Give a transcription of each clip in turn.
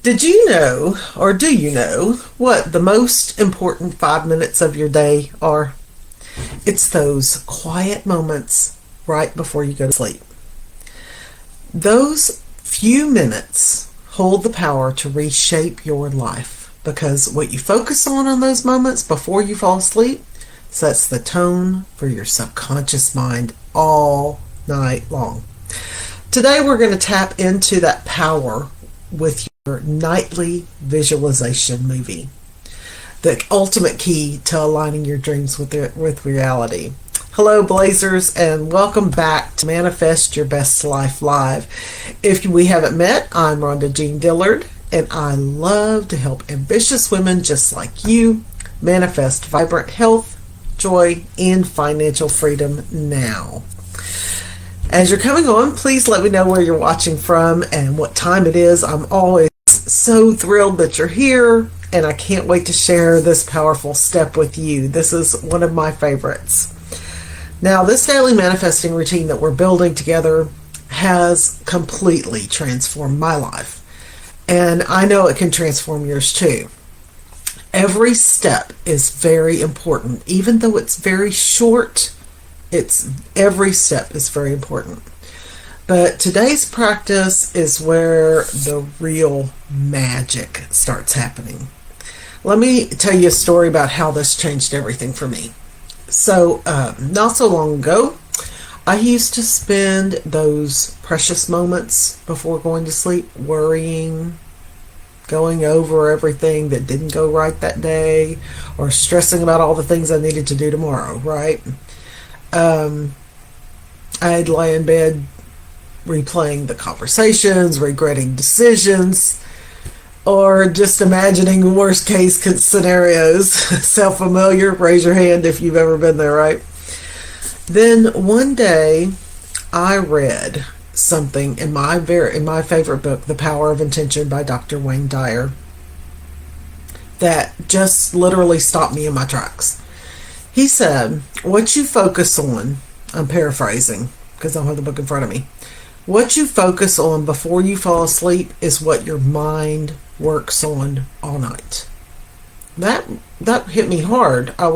Did you know, or do you know, what the most important 5 minutes of your day are? It's those quiet moments right before you go to sleep. Those few minutes hold the power to reshape your life because what you focus on those moments before you fall asleep sets the tone for your subconscious mind all night long. Today we're going to tap into that power with your nightly visualization movie, the ultimate key to aligning your dreams with reality. Hello, Blazers, and welcome back to Manifest Your Best Life Live. If we haven't met, I'm Rhonda Dillard, and I love to help ambitious women just like you manifest vibrant health, joy, and financial freedom now. As you're coming on, please let me know where you're watching from and what time it is. I'm always so thrilled that you're here, and I can't wait to share this powerful step with you. This is one of my favorites. Now, this daily manifesting routine that we're building together has completely transformed my life, and I know it can transform yours too. Every step is very important, even though it's very short. Every step is very important. But today's practice is where the real magic starts happening. Let me tell you a story about how this changed everything for me. So, not so long ago, I used to spend those precious moments before going to sleep worrying, going over everything that didn't go right that day, or stressing about all the things I needed to do tomorrow, right? I'd lay in bed replaying the conversations, regretting decisions, or just imagining worst case scenarios. Sound familiar? Raise your hand if you've ever been there, right? Then one day I read something in my favorite book, The Power of Intention by Dr. Wayne Dyer, that just literally stopped me in my tracks. He said, what you focus on, I'm paraphrasing because I don't have the book in front of me. What you focus on before you fall asleep is what your mind works on all night. That hit me hard. I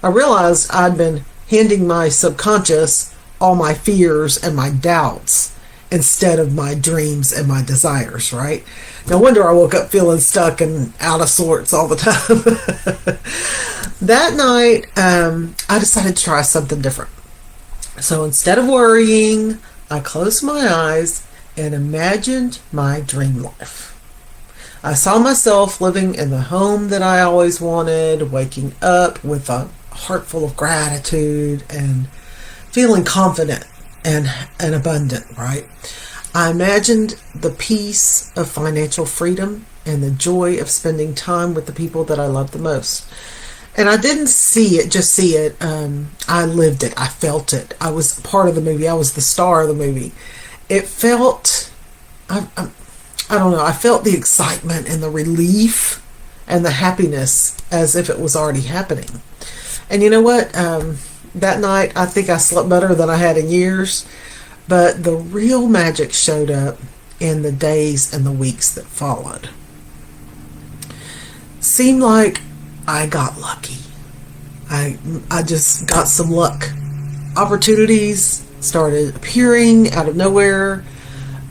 realized I'd been handing my subconscious all my fears and my doubts instead of my dreams and my desires, right? No wonder I woke up feeling stuck and out of sorts all the time. That night, I decided to try something different. So instead of worrying, I closed my eyes and imagined my dream life. I saw myself living in the home that I always wanted, waking up with a heart full of gratitude and feeling confident and abundant, right? I imagined the peace of financial freedom and the joy of spending time with the people that I love the most. And I didn't just see it. I lived it. I felt it. I was part of the movie. I was the star of the movie. It felt, I don't know, I felt the excitement and the relief and the happiness as if it was already happening. And you know what? That night, I think I slept better than I had in years. But the real magic showed up in the days and the weeks that followed. Seemed like I got lucky. I just got some luck. Opportunities started appearing out of nowhere.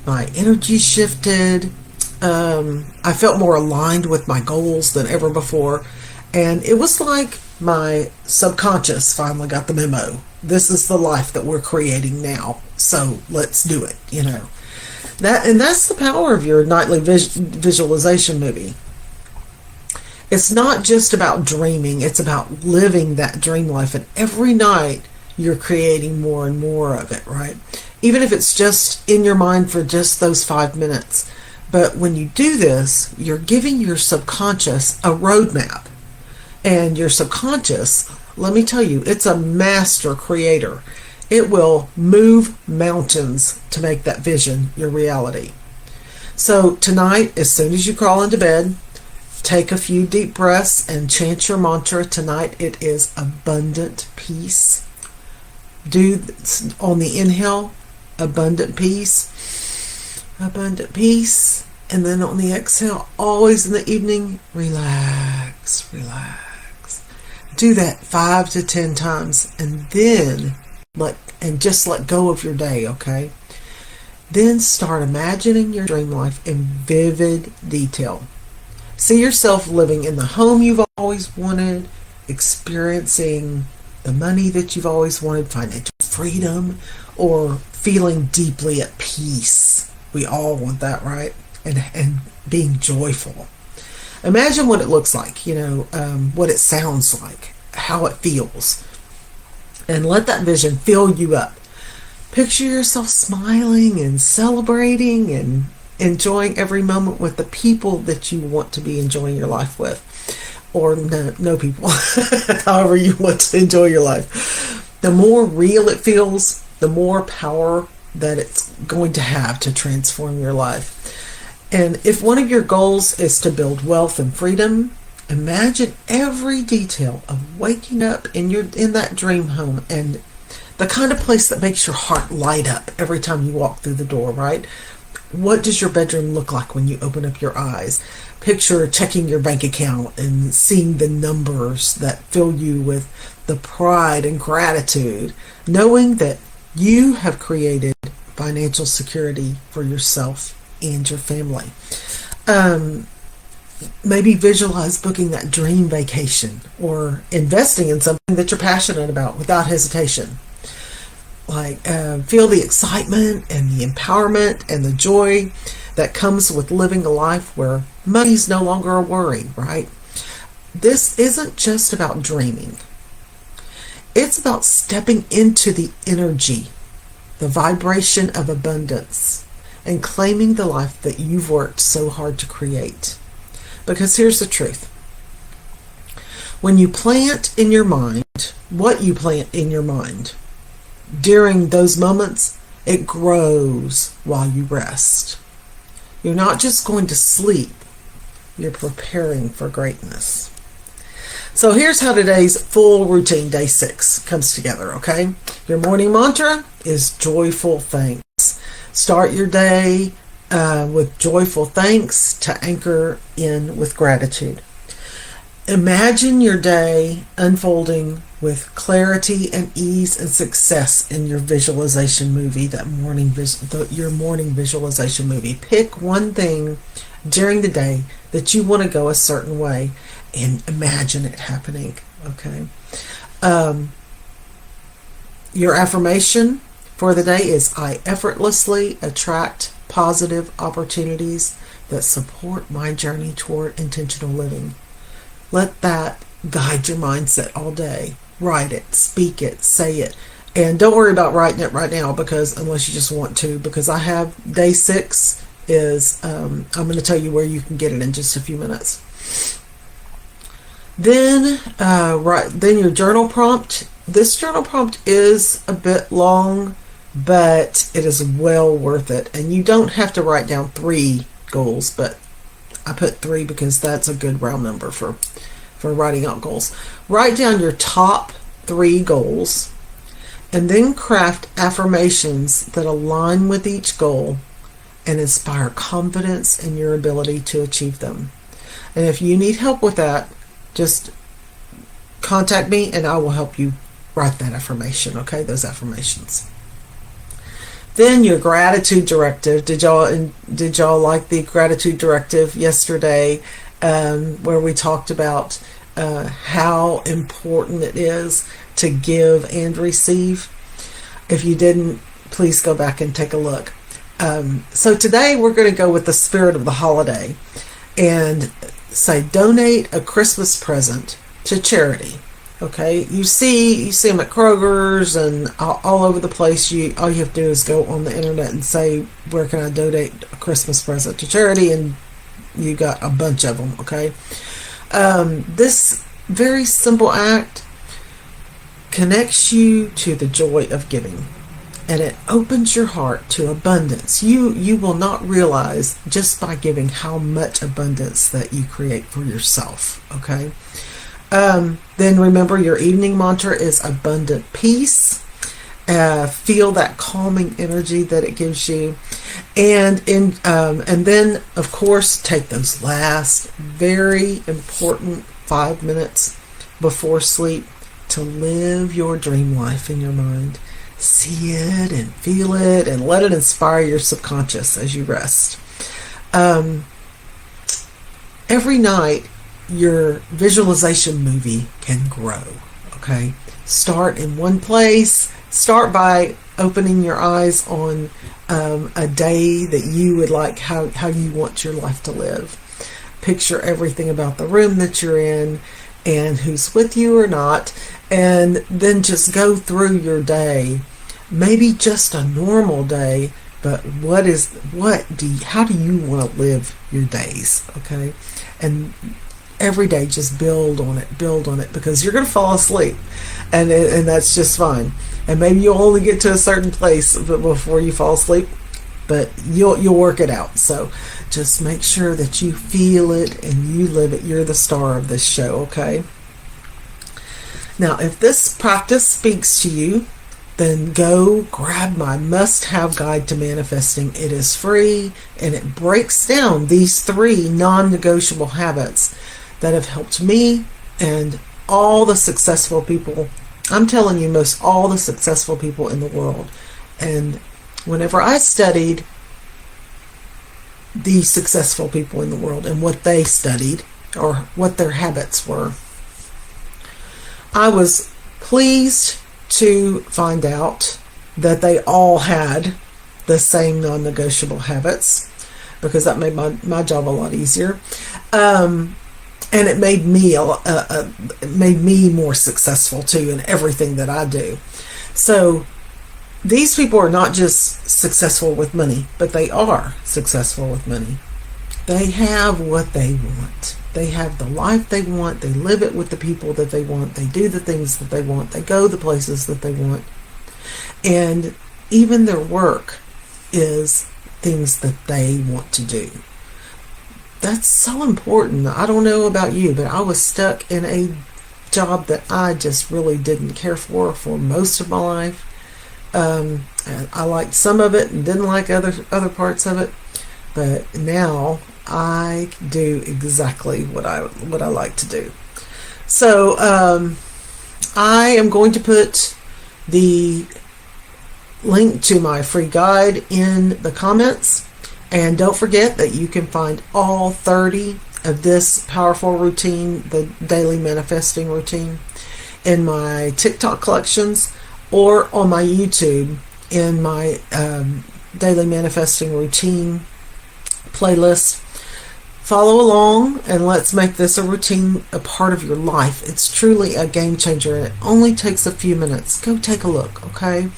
My energy shifted. I felt more aligned with my goals than ever before. And it was like my subconscious finally got the memo. This is the life that we're creating now. So let's do it, That's the power of your nightly visualization movie. It's not just about dreaming, it's about living that dream life. And every night you're creating more and more of it, right? Even if it's just in your mind for just those 5 minutes. But when you do this, you're giving your subconscious a roadmap. And your subconscious, let me tell you, it's a master creator. It will move mountains to make that vision your reality. So tonight, as soon as you crawl into bed, take a few deep breaths and chant your mantra. Tonight it is abundant peace. Do on the inhale, abundant peace, And then on the exhale, always in the evening, relax, relax. Do that 5 to 10 times, and then just let go of your day, okay? Then start imagining your dream life in vivid detail. See yourself living in the home you've always wanted, experiencing the money that you've always wanted, financial freedom, or feeling deeply at peace. We all want that, right? And being joyful. Imagine what it looks like, what it sounds like, how it feels. And let that vision fill you up. Picture yourself smiling and celebrating and enjoying every moment with the people that you want to be enjoying your life with. Or no people, however you want to enjoy your life. The more real it feels, the more power that it's going to have to transform your life. And if one of your goals is to build wealth and freedom, imagine every detail of waking up in that dream home, and the kind of place that makes your heart light up every time you walk through the door, right? What does your bedroom look like when you open up your eyes? Picture checking your bank account and seeing the numbers that fill you with the pride and gratitude, knowing that you have created financial security for yourself and your family. Maybe visualize booking that dream vacation or investing in something that you're passionate about without hesitation. Feel the excitement and the empowerment and the joy that comes with living a life where money's no longer a worry, right? This isn't just about dreaming. It's about stepping into the energy, the vibration of abundance, and claiming the life that you've worked so hard to create. Because here's the truth. When you plant in your mind what you plant in your mind, during those moments, it grows while you rest. You're not just going to sleep, you're preparing for greatness. So here's how today's full routine, day 6, comes together, okay? Your morning mantra is joyful thanks. Start your day with joyful thanks to anchor in with gratitude. Imagine your day unfolding with clarity and ease and success in your visualization movie, your morning visualization movie. Pick one thing during the day that you want to go a certain way and imagine it happening, okay? Your affirmation for the day is, I effortlessly attract positive opportunities that support my journey toward intentional living. Let that guide your mindset all day. Write it, speak it, say it. And don't worry about writing it right now, because unless you just want to, because I have day 6 is, I'm going to tell you where you can get it in just a few minutes. Then your journal prompt. This journal prompt is a bit long, but it is well worth it. And you don't have to write down 3 goals, but I put 3 because that's a good round number for writing out goals. Write down your top 3 goals, and then craft affirmations that align with each goal and inspire confidence in your ability to achieve them. And if you need help with that, just contact me and I will help you write that affirmation, okay? Those affirmations. Then your gratitude directive. Did y'all like the gratitude directive yesterday, where we talked about how important it is to give and receive? If you didn't, please go back and take a look. So today we're going to go with the spirit of the holiday and say, donate a Christmas present to charity. Okay, you see them at Kroger's and all over the place. All you have to do is go on the internet and say, where can I donate a Christmas present to charity? And you got a bunch of them, okay? This very simple act connects you to the joy of giving, and it opens your heart to abundance. You will not realize just by giving how much abundance that you create for yourself, okay? Then remember, your evening mantra is abundant peace. Feel that calming energy that it gives you, and then of course take those last very important 5 minutes before sleep to live your dream life in your mind. See it and feel it and let it inspire your subconscious as you rest. Every night your visualization movie can grow. Okay, start in one place. Start by opening your eyes on a day that you would like, how you want your life to live. Picture everything about the room that you're in and who's with you or not, and then just go through your day. Maybe just a normal day, but how do you want to live your days? Okay, and every day just build on it, because you're going to fall asleep, and that's just fine. And maybe you'll only get to a certain place before you fall asleep, but you'll work it out. So just make sure that you feel it and you live it. You're the star of this show, okay? Now, if this practice speaks to you, then go grab my must-have guide to manifesting. It is free, and it breaks down these 3 non-negotiable habits that have helped me and all the successful people. I'm telling you, most all the successful people in the world. And whenever I studied the successful people in the world and what they studied or what their habits were, I was pleased to find out that they all had the same non-negotiable habits, because that made my job a lot easier. And it made me more successful too in everything that I do. So these people are not just successful with money, but they are successful with money. They have what they want. They have the life they want. They live it with the people that they want. They do the things that they want. They go the places that they want. And even their work is things that they want to do. That's so important. I don't know about you, but I was stuck in a job that I just really didn't care for most of my life. And I liked some of it and didn't like other parts of it. But now I do exactly what I like to do. So I am going to put the link to my free guide in the comments. And don't forget that you can find all 30 of this powerful routine, the daily manifesting routine, in my TikTok collections or on my YouTube in my daily manifesting routine playlist. Follow along and let's make this a routine, a part of your life. It's truly a game changer, and it only takes a few minutes. Go take a look, okay?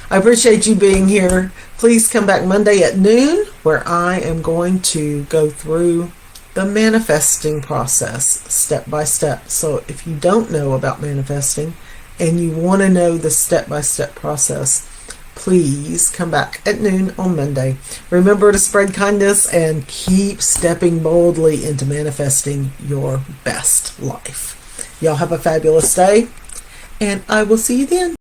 I appreciate you being here. Please come back Monday at noon, where I am going to go through the manifesting process step by step. So if you don't know about manifesting and you want to know the step-by-step process, please come back at noon on Monday. Remember to spread kindness and keep stepping boldly into manifesting your best life. Y'all have a fabulous day, and I will see you then.